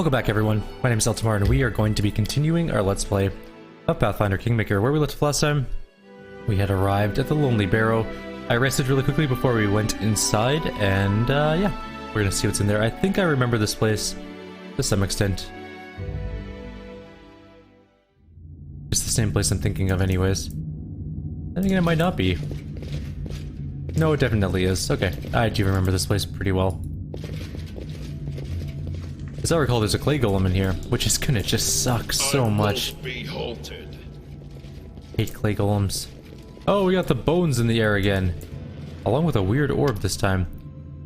Welcome back everyone, my name is Eltimar and we are going to be continuing our Let's Play of Pathfinder Kingmaker. Where we left last time, we had arrived at the Lonely Barrow. I rested really quickly before we went inside and yeah, we're gonna see what's in there. I think I remember this place to some extent. It's the same place I'm thinking of anyways. I think it might not be. No, it definitely is. Okay, I do remember this place pretty well. As I recall, there's a clay golem in here, which is gonna just suck so much. Hate clay golems. Oh, we got the bones in the air again, along with a weird orb this time.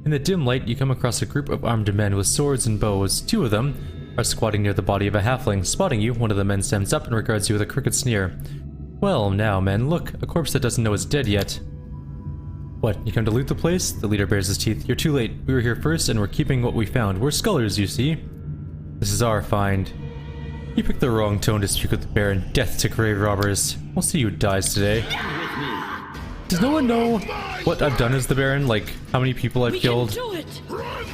In the dim light, you come across a group of armed men with swords and bows. Two of them are squatting near the body of a halfling. Spotting you, one of the men stands up and regards you with a crooked sneer. Well, now, men, look, a corpse that doesn't know it's dead yet. What, you come to loot the place? The leader bares his teeth. You're too late. We were here first and we're keeping what we found. We're scholars, you see. This is our find. You picked the wrong tone to speak with the Baron. Death to grave robbers. We'll see who dies today. Does no one know what I've done as the Baron? Like, how many people I've killed?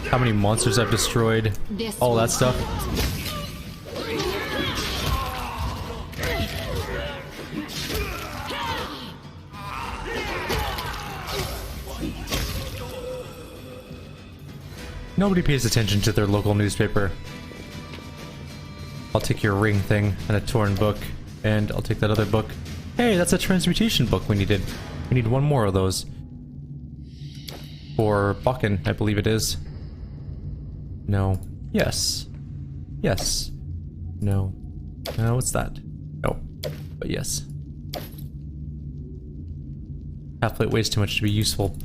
How many monsters I've destroyed? All that stuff? Nobody pays attention to their local newspaper. I'll take your ring thing and a torn book, and I'll take that other book. Hey, that's a transmutation book we needed. We need one more of those. For Bakken, I believe it is. No. Yes. Yes. No. No, what's that? No. But yes. Half-plate weighs too much to be useful.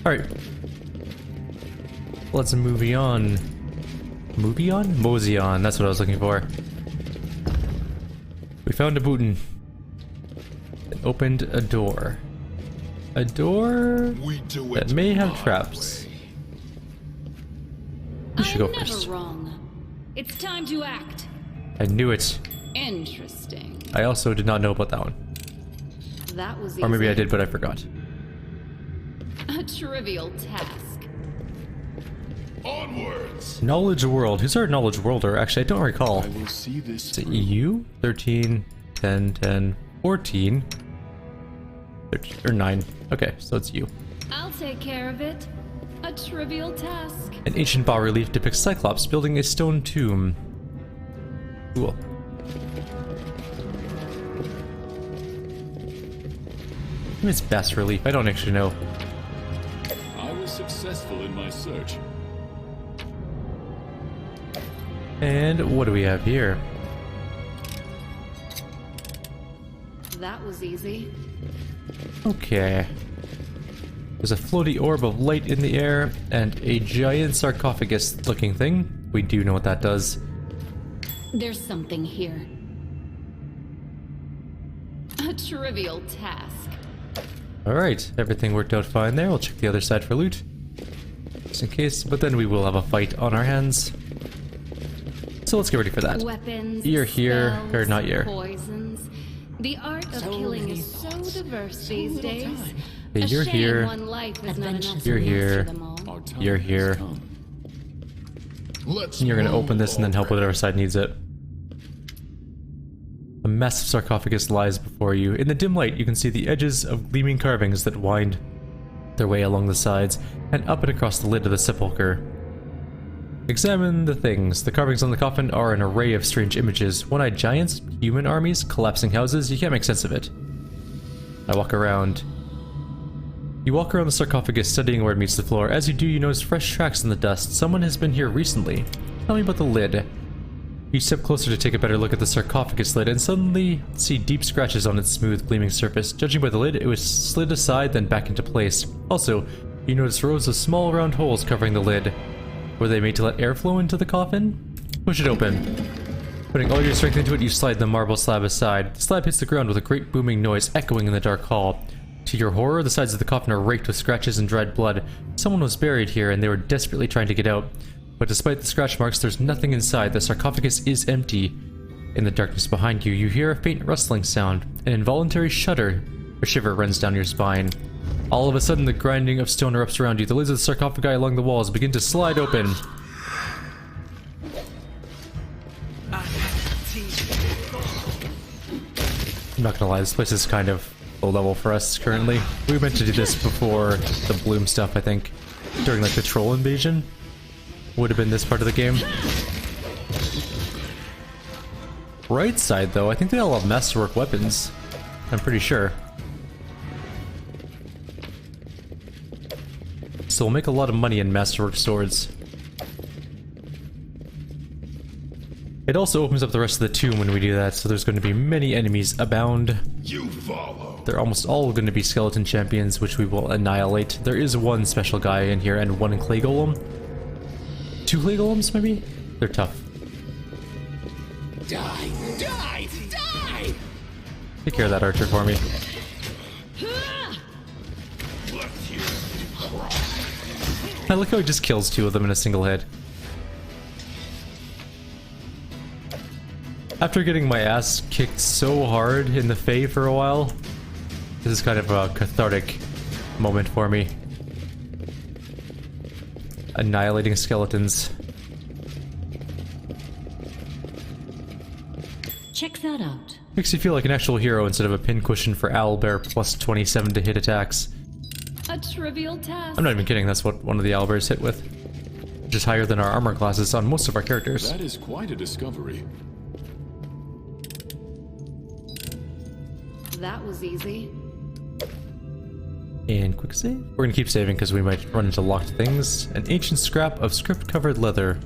Alright. Let's move on. Movie on? Mosey on, that's what I was looking for. We found a bootin. It opened a door. A door that may have traps. You should go first. Wrong. It's time to act. I knew it. Interesting. I also did not know about that one. That was easy. Or maybe I did, but I forgot. A trivial task. Onwards. Knowledge World. Who's our Knowledge Worlder? Actually, I don't recall. I will see this. Is it you? 13, 10, 10, 14. 13, or 9. Okay, so it's you. I'll take care of it. A trivial task. An ancient bas-relief depicts Cyclops building a stone tomb. Cool. Maybe it's bas-relief. I don't actually know. I was successful in my search. And what do we have here? That was easy. Okay. There's a floaty orb of light in the air and a giant sarcophagus looking thing. We do know what that does. There's something here. A trivial task. Alright, everything worked out fine there. We'll check the other side for loot. Just in case, but then we will have a fight on our hands. So let's get ready for that. Weapons, You're here, spells, or not here. Poisons. The art of killing is so diverse these days. Okay, you're here. You're here. You're here. Let's And you're gonna open this and then help whatever side needs it. A massive sarcophagus lies before you. In the dim light, you can see the edges of gleaming carvings that wind their way along the sides and up and across the lid of the sepulchre. Examine the things. The carvings on the coffin are an array of strange images. One-eyed giants, human armies, collapsing houses. You can't make sense of it. I walk around. You walk around the sarcophagus, studying where it meets the floor. As you do, you notice fresh tracks in the dust. Someone has been here recently. Tell me about the lid. You step closer to take a better look at the sarcophagus lid and suddenly see deep scratches on its smooth, gleaming surface. Judging by the lid, it was slid aside, then back into place. Also, you notice rows of small round holes covering the lid. Were they made to let airflow into the coffin? Push it open. Putting all your strength into it, you slide the marble slab aside. The slab hits the ground with a great booming noise echoing in the dark hall. To your horror, the sides of the coffin are raked with scratches and dried blood. Someone was buried here and they were desperately trying to get out. But despite the scratch marks, there's nothing inside. The sarcophagus is empty. In the darkness behind you, you hear a faint rustling sound. An involuntary shudder or shiver runs down your spine. All of a sudden, the grinding of stone erupts around you. The lids of the sarcophagi along the walls begin to slide open. not gonna lie, this place is kind of low level for us currently. We meant to do this before the bloom stuff, I think. During like the troll invasion. Would have been this part of the game. Right side though, I think they all have masterwork weapons. I'm pretty sure. So we'll make a lot of money in masterwork swords. It also opens up the rest of the tomb when we do that, so there's going to be many enemies abound. You follow. They're almost all going to be skeleton champions, which we will annihilate. There is one special guy in here and one clay golem. 2 clay golems, maybe? They're tough. Die! Die! Die! Take care of that archer for me. I like how he just kills 2 of them in a single hit. After getting my ass kicked so hard in the Fae for a while, this is kind of a cathartic moment for me. Annihilating skeletons. Check that out. Makes you feel like an actual hero instead of a pincushion for owlbear plus 27 to hit attacks. A trivial task. I'm not even kidding, that's what one of the owlbears hit with. Which is higher than our armor classes on most of our characters. That is quite a discovery. That was easy. And quick save? We're gonna keep saving because we might run into locked things. An ancient scrap of script-covered leather.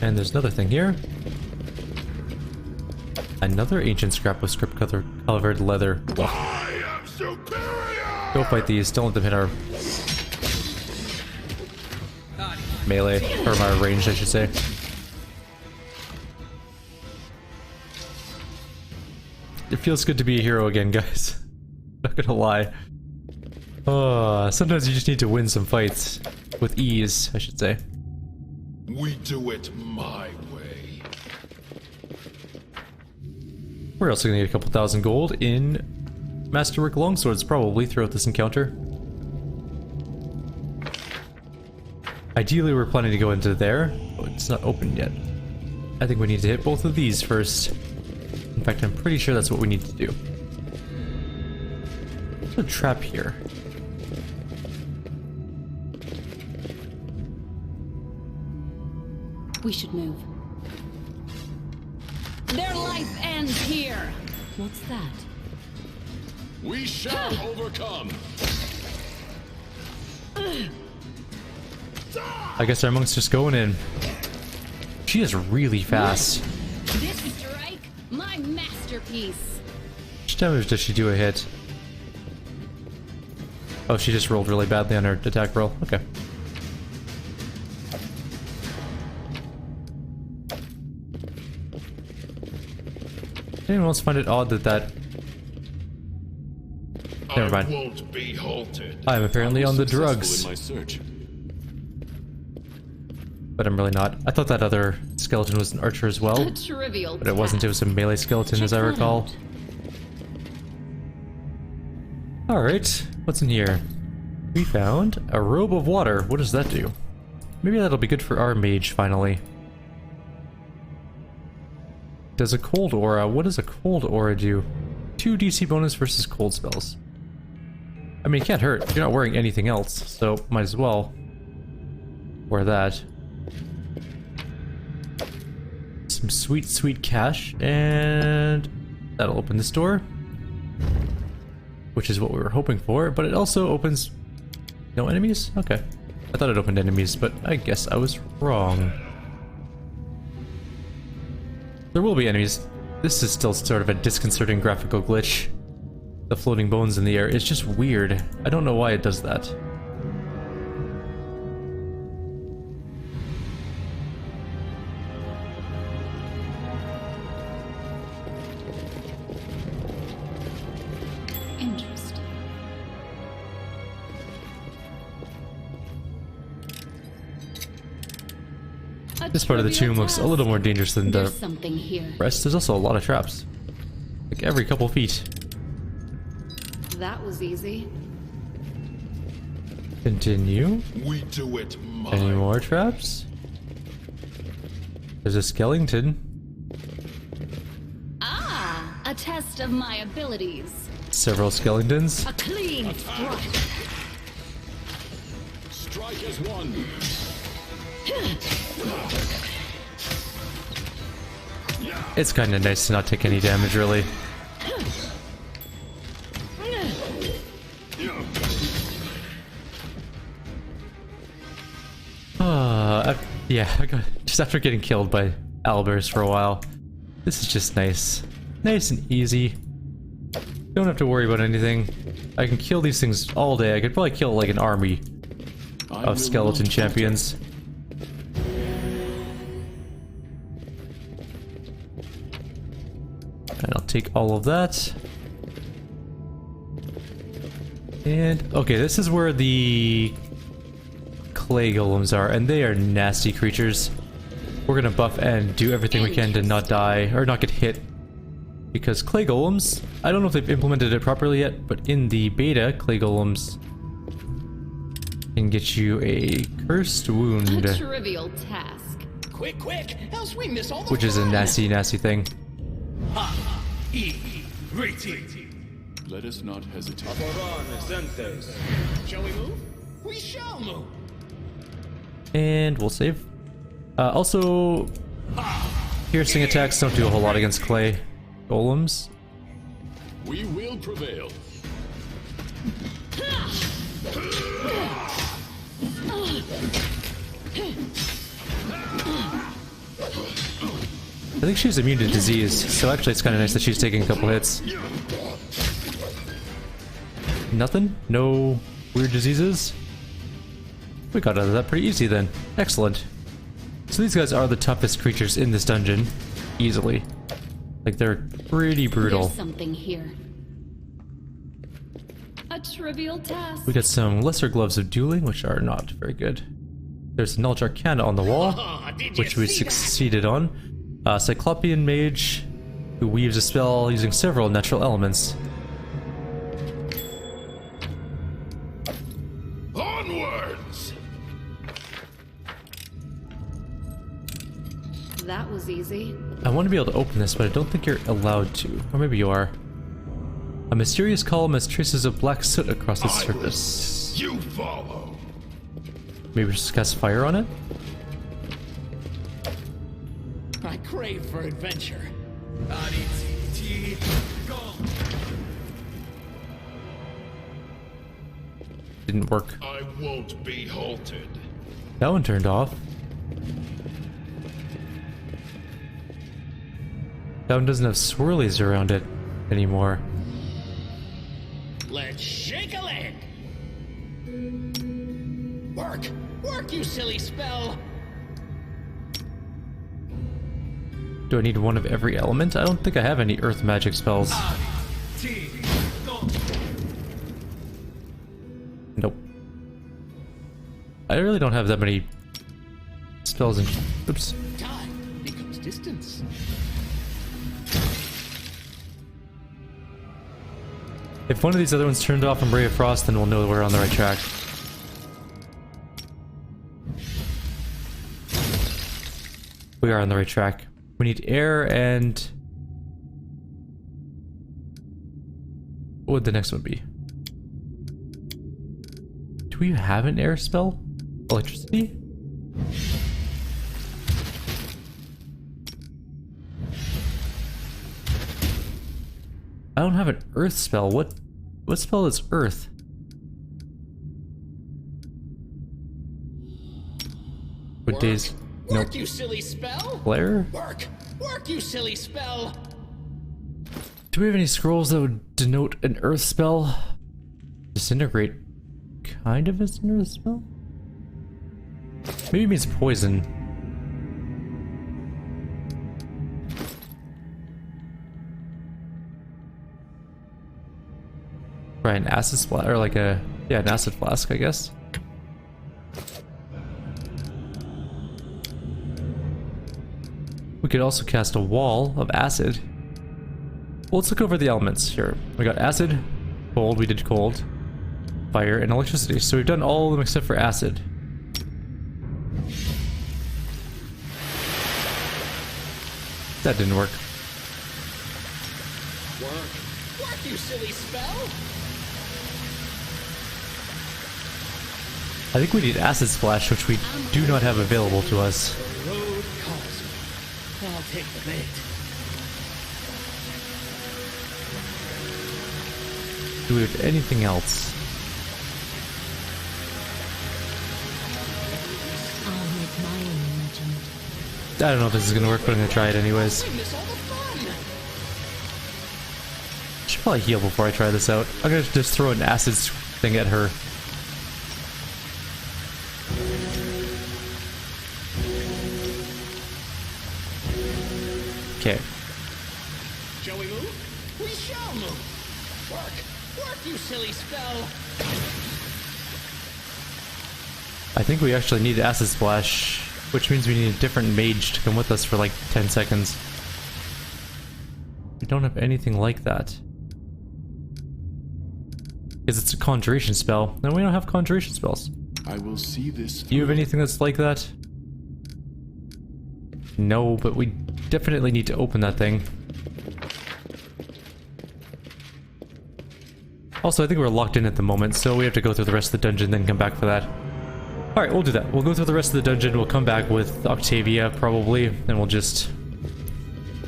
And there's another thing here. Another ancient scrap of script-covered leather. Ugh. I am superior! Go fight these, don't let them hit our melee, or our range I should say. It feels good to be a hero again, guys. Not gonna lie. Sometimes you just need to win some fights. With ease, I should say. We do it my way. We're also gonna need a couple thousand gold in Masterwork Longswords probably throughout this encounter. Ideally we're planning to go into there, but it's not open yet. I think we need to hit both of these first. In fact, I'm pretty sure that's what we need to do. There's a trap here. We should move. Their life ends here. What's that? We shall overcome. I guess our monk's just going in. She is really fast. This strike, my masterpiece. How much damage does she do a hit? Oh, she just rolled really badly on her attack roll. Okay. Anyone else find it odd that Never mind. I won't be halted. I'm apparently on the drugs. In my search. But I'm really not. I thought that other skeleton was an archer as well. A trivial But it wasn't, it was a melee skeleton Check as I that recall. out. Alright, what's in here? We found a robe of water. What does that do? Maybe that'll be good for our mage finally. Does a cold aura. What does a cold aura do? 2 DC bonus versus cold spells. I mean, it can't hurt. You're not wearing anything else, so might as well wear that. Some sweet, sweet cash, and that'll open this door. Which is what we were hoping for, but it also opens... No enemies? Okay. I thought it opened enemies, but I guess I was wrong. There will be enemies. This is still sort of a disconcerting graphical glitch. The floating bones in the air. It's just weird. I don't know why it does that. Interesting. This part of the tomb looks a little more dangerous than the There's something here. rest. There's also a lot of traps. Like every couple feet. That was easy. Continue. We do it my Any more traps? There's a skeleton. Ah, a A test of my abilities. Several skeletons. A clean strike. Strike as one. It's kind of nice to not take any damage, really. Yeah, just after getting killed by owlbears for a while, this is just nice. Nice and easy. Don't have to worry about anything. I can kill these things all day. I could probably kill like an army of skeleton champions. And I'll take all of that. And, okay, this is where the clay golems are, and they are nasty creatures. We're gonna buff and do everything we can to not die, or not get hit. Because clay golems, I don't know if they've implemented it properly yet, but in the beta, clay golems can get you a cursed wound. A trivial task. Quick, quick, else we miss all the Which is a fun. nasty, nasty thing. Let us not hesitate. Shall we move? We shall move. And we'll save. Also, piercing attacks don't do a whole lot against clay golems. We will prevail. I think she's immune to disease, so actually it's kind of nice that she's taking a couple hits. Nothing? No weird diseases? We got out of that pretty easy then. Excellent. So these guys are the toughest creatures in this dungeon. Easily. Like, they're pretty brutal. There's something here. A trivial task. We got some lesser gloves of dueling, which are not very good. There's an Eldritch Arcana on the wall, which we succeeded on. Cyclopean mage who weaves a spell using several natural elements. Onwards! That was easy. I want to be able to open this, but I don't think you're allowed to. Or maybe you are. A mysterious column has traces of black soot across its surface. You follow. Maybe just cast fire on it? I crave for adventure. Didn't work. I won't be halted. That one turned off. That one doesn't have swirlies around it anymore. Let's shake a leg. Work! Work, you silly spell! Do I need one of every element? I don't think I have any earth magic spells. Nope. I really don't have that many spells in... Oops. Time becomes distance. If one of these other ones turned off from Ray of Frost, then we'll know we're on the right track. We are on the right track. We need air and... What would the next one be? Do we have an air spell? Electricity? I don't have an earth spell. What spell is earth? What days? Work, Nope. you silly spell! Flare? Work! Work, you silly spell! Do we have any scrolls that would denote an earth spell? Disintegrate kind of is an earth spell? Maybe it means poison. Right, an acid flask, or like a, yeah, an acid flask, I guess. We could also cast a wall of acid. Well, let's look over the elements here. We got acid, cold, we did cold, fire, and electricity. So we've done all of them except for acid. That didn't work. Work, you silly spell! I think we need Acid Splash, which we do not have available to us. The road calls me. I'll take the bait. Do we have anything else? I'll make my own legend. I don't know if this is gonna work, but I'm gonna try it anyways. I miss all the fun! Should probably heal before I try this out. I'm gonna just throw an acid thing at her. Okay. Shall we move? We shall move! Work! Work, you silly spell! I think we actually need Acid Splash, which means we need a different mage to come with us for like 10 seconds. We don't have anything like that. Because it's a conjuration spell, and we don't have conjuration spells. I will see this. Do you have anything that's like that? No, but we definitely need to open that thing. Also, I think we're locked in at the moment, so we have to go through the rest of the dungeon, then come back for that. Alright, we'll do that. We'll go through the rest of the dungeon, we'll come back with Octavia, probably, and we'll just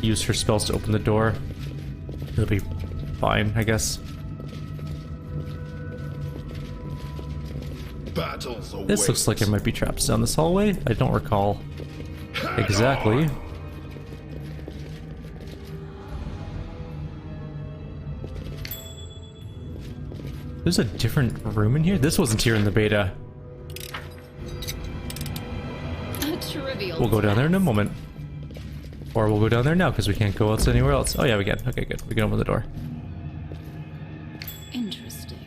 use her spells to open the door. It'll be fine, I guess. This looks like it might be traps down this hallway. I don't recall exactly. There's a different room in here? This wasn't here in the beta. A trivial. We'll go down there in a moment. Or we'll go down there now because we can't go else anywhere else. Oh yeah, we can. Okay, good. We can open the door. Interesting.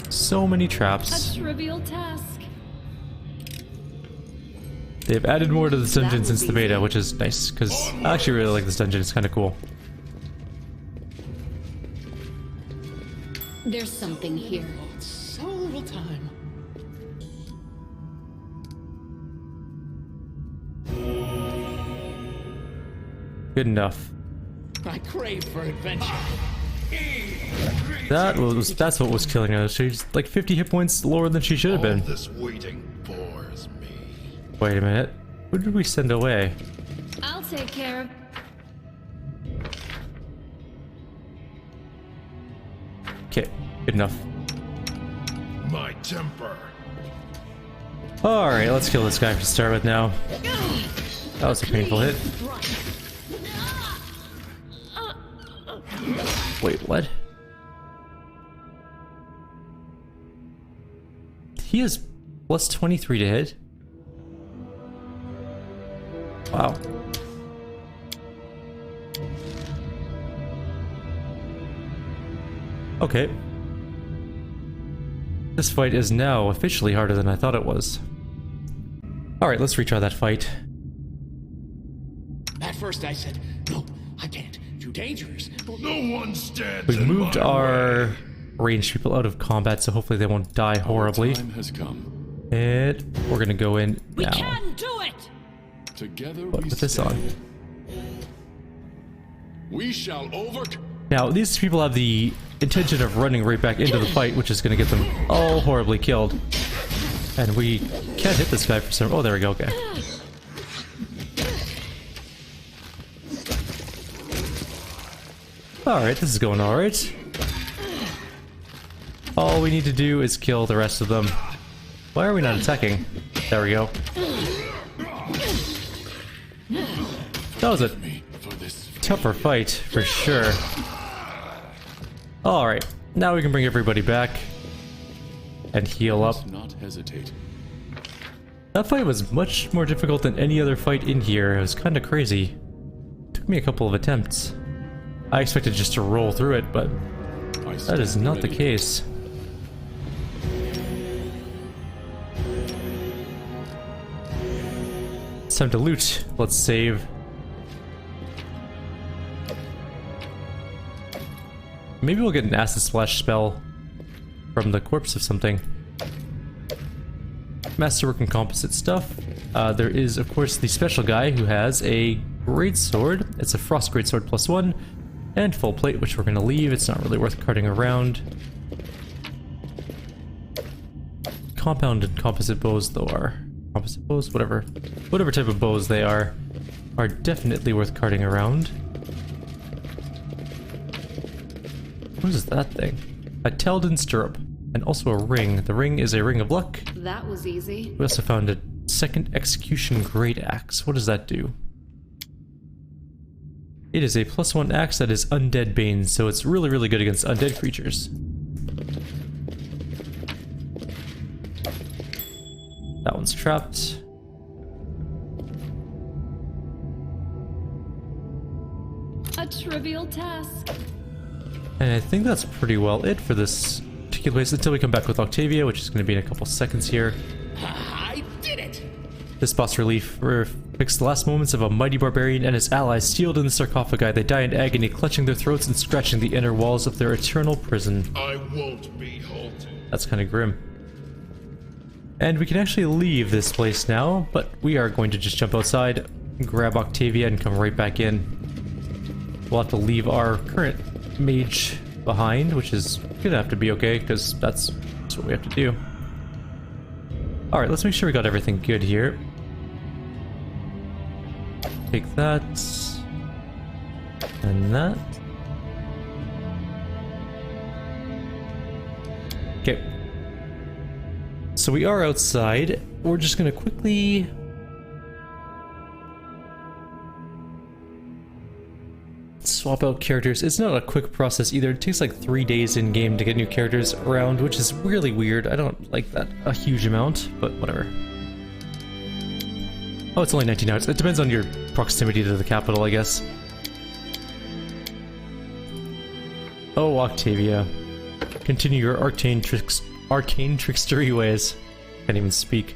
So many traps. A trivial task. They've added more to this dungeon since the beta, which is nice, because I actually really like this dungeon. It's kind of cool. There's something here. So little time. Good enough. I crave for adventure. That's what was killing her. She's like 50 hit points lower than she should have been. This waiting bores me. Wait a minute. Who did we send away? I'll take care of. Okay, good enough. My temper. Alright, let's kill this guy to start with now. That was a painful hit. Wait, what? He has plus 23 to hit? Wow. Okay. This fight is now officially harder than I thought it was. Alright, let's retry that fight. At first I said, no, I can't. Too dangerous. No one stands We've in moved my our way. ranged people out of combat, so hopefully they won't die horribly. Our time has come. And we're gonna go in We now. can do it. Together But we with this on. stand. We shall overcome. Now, these people have the intention of running right back into the fight, which is gonna get them all horribly killed. And we can't hit this guy for some... Oh, there we go, okay. Alright, this is going alright. All we need to do is kill the rest of them. Why are we not attacking? There we go. That was a tougher fight, for sure. Alright, now we can bring everybody back. And heal up. Not hesitate. That fight was much more difficult than any other fight in here. It was kind of crazy. Took me a couple of attempts. I expected just to roll through it, but that is not the case. It's time to loot. Let's save. Maybe we'll get an acid splash spell from the corpse of something. Masterwork and composite stuff. There is, of course, the special guy who has a greatsword. It's a frost greatsword +1, and full plate, which we're gonna leave. It's not really worth carting around. Compound and composite bows, though, are composite bows, whatever type of bows they are definitely worth carting around. What is that thing? A Teldon stirrup, and also a ring. The ring is a ring of luck. That was easy. We also found a second execution great axe. What does that do? It is a +1 axe that is undead bane, so it's really, really good against undead creatures. That one's trapped. A trivial task. And I think that's pretty well it for this particular place until we come back with Octavia, which is going to be in a couple seconds here. I did it! This boss relief depicts the last moments of a mighty barbarian and his allies sealed in the sarcophagi. They die in agony, clutching their throats and scratching the inner walls of their eternal prison. I won't be halted. That's kind of grim. And we can actually leave this place now, but we are going to just jump outside, grab Octavia, and come right back in. We'll have to leave our current mage behind, which is gonna have to be okay, because that's what we have to do. Alright, let's make sure we got everything good here. Take that. And that. Okay. So we are outside. We're just gonna quickly... swap out characters. It's not a quick process either. It takes like 3 days in game to get new characters around, which is really weird. I don't like that a huge amount, but whatever. Oh, it's only 19 hours. It depends on your proximity to the capital, I guess. Oh, Octavia. Continue your arcane trickstery ways. Can't even speak.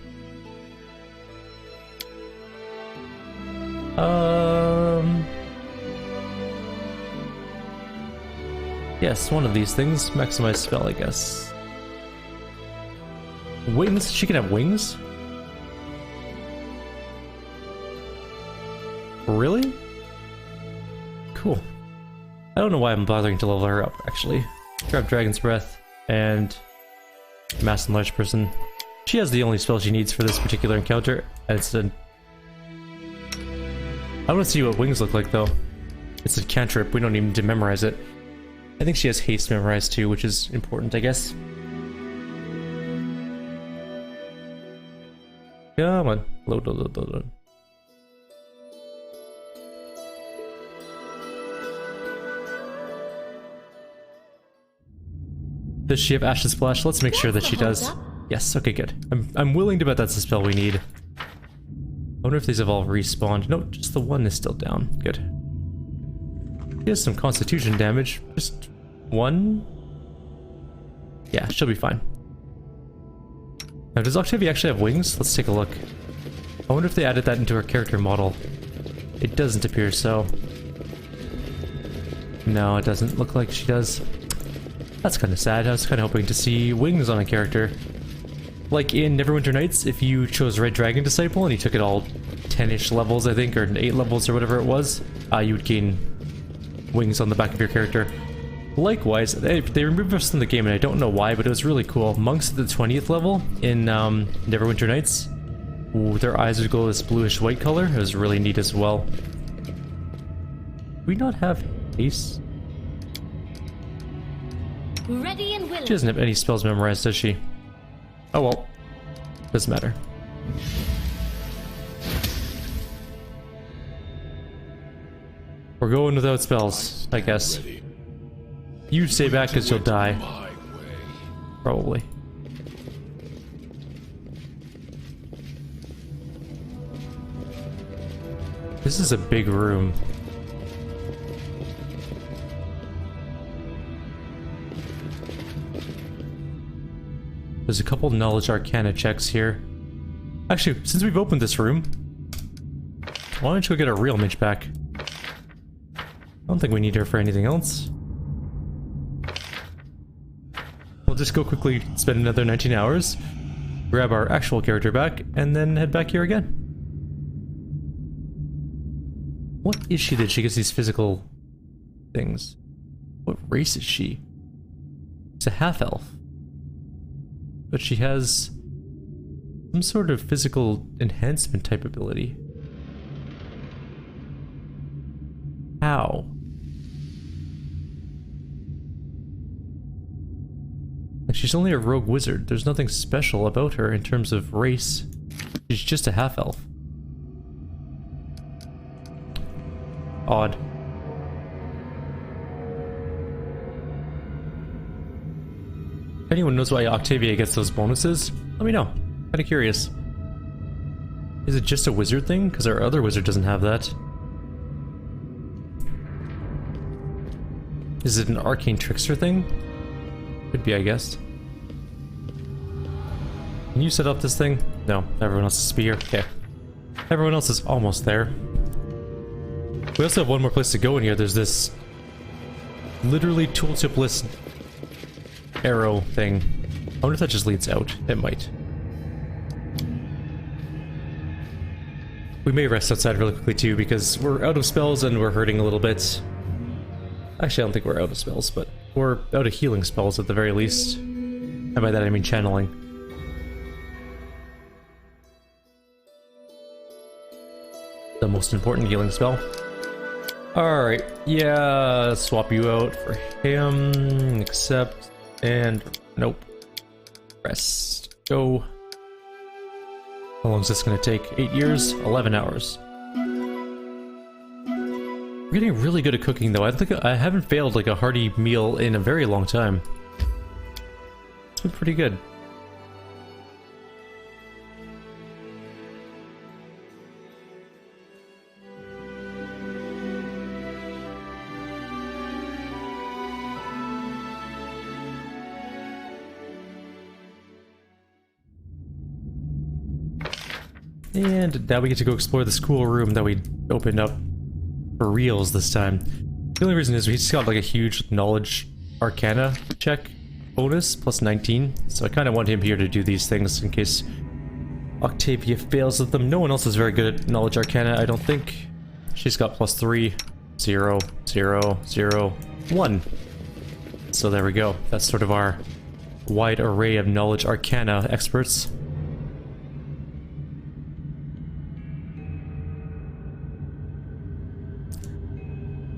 Yes, one of these things. Maximize spell, I guess. Wings? She can have wings? Really? Cool. I don't know why I'm bothering to level her up, actually. Grab Dragon's Breath and Mass Enlarged Person. She has the only spell she needs for this particular encounter, and it's a... I want to see what wings look like, though. It's a cantrip, we don't even need to memorize it. I think she has haste memorized too, which is important, I guess. Come on. Load. Does she have Ashen Splash? Let's make sure that she does. Yes, okay, good. I'm willing to bet that's the spell we need. I wonder if these have all respawned. No, just the one is still down. Good. She has some constitution damage. Just one? Yeah, she'll be fine. Now, does Octavia actually have wings? Let's take a look. I wonder if they added that into her character model. It doesn't appear so. No, it doesn't look like she does. That's kind of sad. I was kind of hoping to see wings on a character. Like in Neverwinter Nights, if you chose Red Dragon Disciple and you took it all 10-ish levels, I think, or 8 levels or whatever it was, you would gain wings on the back of your character. Likewise, they removed us from the game, and I don't know why, but it was really cool. Monks at the 20th level in Neverwinter Nights, their eyes would glow this bluish-white color. It was really neat as well. Do we not have haste? Ready and willing. She doesn't have any spells memorized, does she? Oh well. Doesn't matter. We're going without spells, I guess. You stay back because you'll die. Probably. This is a big room. There's a couple knowledge arcana checks here. Actually, since we've opened this room, why don't you go get our real mage back? I don't think we need her for anything else. We'll just go quickly spend another 19 hours, grab our actual character back, and then head back here again. What is she that she gets these physical things? What race is she? She's a half-elf. But she has some sort of physical enhancement type ability. How? Like, she's only a rogue wizard. There's nothing special about her in terms of race. She's just a half-elf. Odd. If anyone knows why Octavia gets those bonuses, let me know. Kinda curious. Is it just a wizard thing? Because our other wizard doesn't have that. Is it an arcane trickster thing? Could be, I guess. Can you set up this thing? No, everyone else is spear. Okay. Everyone else is almost there. We also have one more place to go in here. There's this literally tooltipless arrow thing. I wonder if that just leads out. It might. We may rest outside really quickly too, because we're out of spells and we're hurting a little bit. Actually, I don't think we're out of spells, but we're out of healing spells at the very least. And by that I mean channeling. The most important healing spell. Alright, yeah, swap you out for him, accept, and nope. Rest. Go. How long is this gonna take? 8 years? 11 hours. We're getting really good at cooking though. I think I haven't failed like a hearty meal in a very long time. It's been pretty good. And now we get to go explore this cool room that we opened up for reals this time. The only reason is we just got like a huge knowledge arcana check bonus, plus 19. So I kind of want him here to do these things in case Octavia fails at them. No one else is very good at knowledge arcana, I don't think. She's got plus 3, 0, 0, 0, 1. So there we go. That's sort of our wide array of knowledge arcana experts.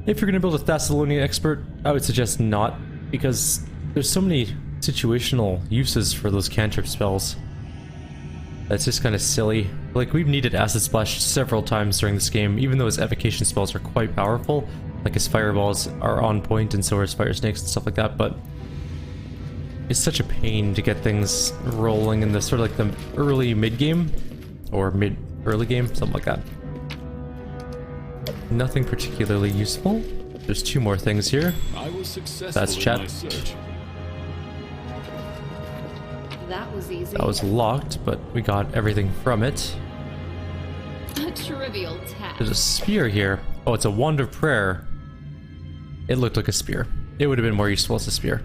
If you're going to build a Thessalonian expert, I would suggest not, because there's so many situational uses for those cantrip spells. That's just kind of silly. Like, we've needed Acid Splash several times during this game, even though his evocation spells are quite powerful. Like, his fireballs are on point, and so are his fire snakes and stuff like that, but it's such a pain to get things rolling in the sort of like the early mid-game, or mid-early game, something like that. Nothing particularly useful. There's 2 more things here. I was successful That's in chat. my search. That was easy. That was locked, but we got everything from it. a trivial task. There's a spear here. Oh, it's a wand of prayer. It looked like a spear. It would have been more useful as a spear.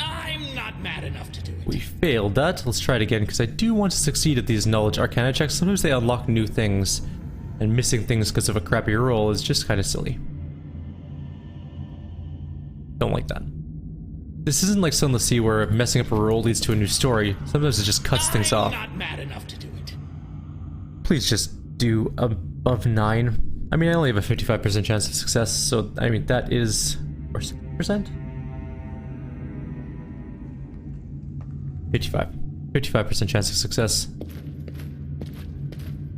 I'm not mad enough to do it. We failed that. Let's try it again, because I do want to succeed at these knowledge arcana checks. Sometimes they unlock new things, and missing things because of a crappy roll is just kind of silly. Don't like that. This isn't like Sunless Sea where messing up a roll leads to a new story. Sometimes it just cuts things off. I'm not mad enough to do it. Please just do above 9. I mean, I only have a 55% chance of success, so I mean, that is... or 60%? 55. 55% chance of success.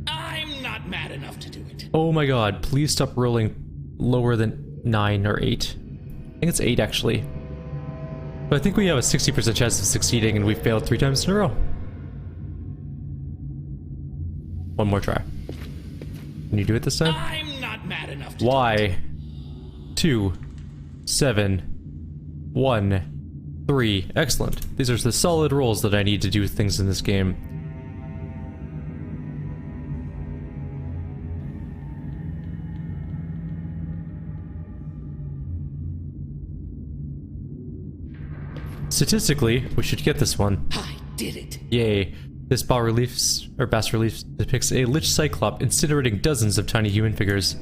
I'm not mad enough to do it. Oh my god, please stop rolling lower than 9 or 8. I think it's 8 actually. But I think we have a 60% chance of succeeding and we failed 3 times in a row. One more try. Can you do it this time? I'm not mad enough to Y 2 7 1 3. Excellent. These are the solid rolls that I need to do things in this game. Statistically, we should get this one. I did it. Yay. This bas relief depicts a lich cyclop incinerating dozens of tiny human figures.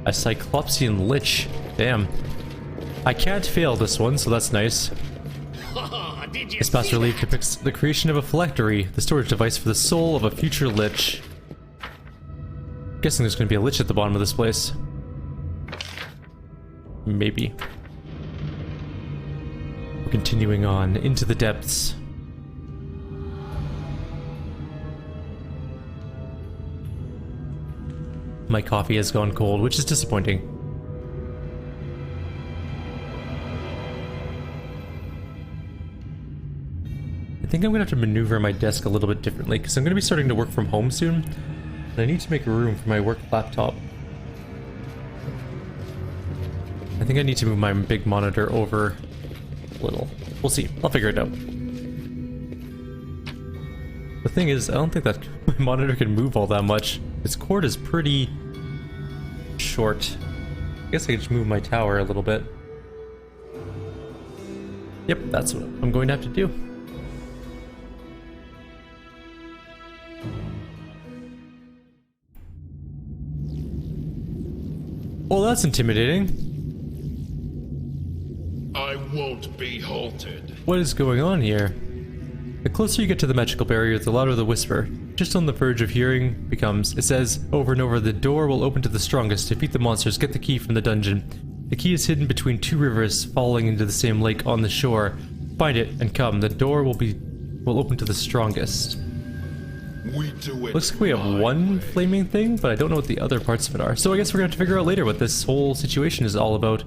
A Cyclopsian Lich. Damn. I can't fail this one, so that's nice. Did you This past see relief that? depicts the creation of a phylactery, the storage device for the soul of a future Lich. Guessing there's gonna be a Lich at the bottom of this place. Maybe. We're continuing on into the depths. My coffee has gone cold, which is disappointing. I think I'm gonna have to maneuver my desk a little bit differently because I'm gonna be starting to work from home soon. And I need to make room for my work laptop. I think I need to move my big monitor over a little. We'll see. I'll figure it out. The thing is, I don't think that my monitor can move all that much. Its cord is pretty short. I guess I could just move my tower a little bit. Yep, that's what I'm going to have to do. Well, that's intimidating. I won't be halted. What is going on here? The closer you get to the magical barrier, the louder the whisper. Just on the verge of hearing becomes, it says over and over, the door will open to the strongest. Defeat the monsters, get the key from the dungeon. The key is hidden between two rivers falling into the same lake on the shore. Find it and come. The door will open to the strongest. We do it. Looks like we have my one way. flaming thing, but I don't know what the other parts of it are. So I guess we're gonna have to figure out later what this whole situation is all about.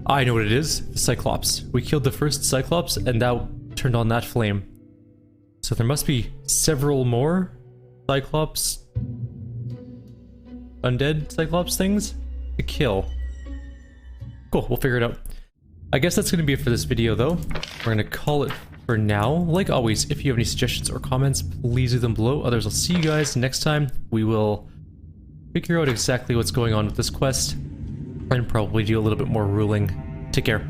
I know what it is. The Cyclops. We killed the first Cyclops and that turned on that flame. So there must be several more Cyclops... undead Cyclops things to kill. Cool, we'll figure it out. I guess that's gonna be it for this video though. We're gonna call it for now. Like always, if you have any suggestions or comments, please leave them below. Others, I'll see you guys next time. We will figure out exactly what's going on with this quest and probably do a little bit more ruling. Take care.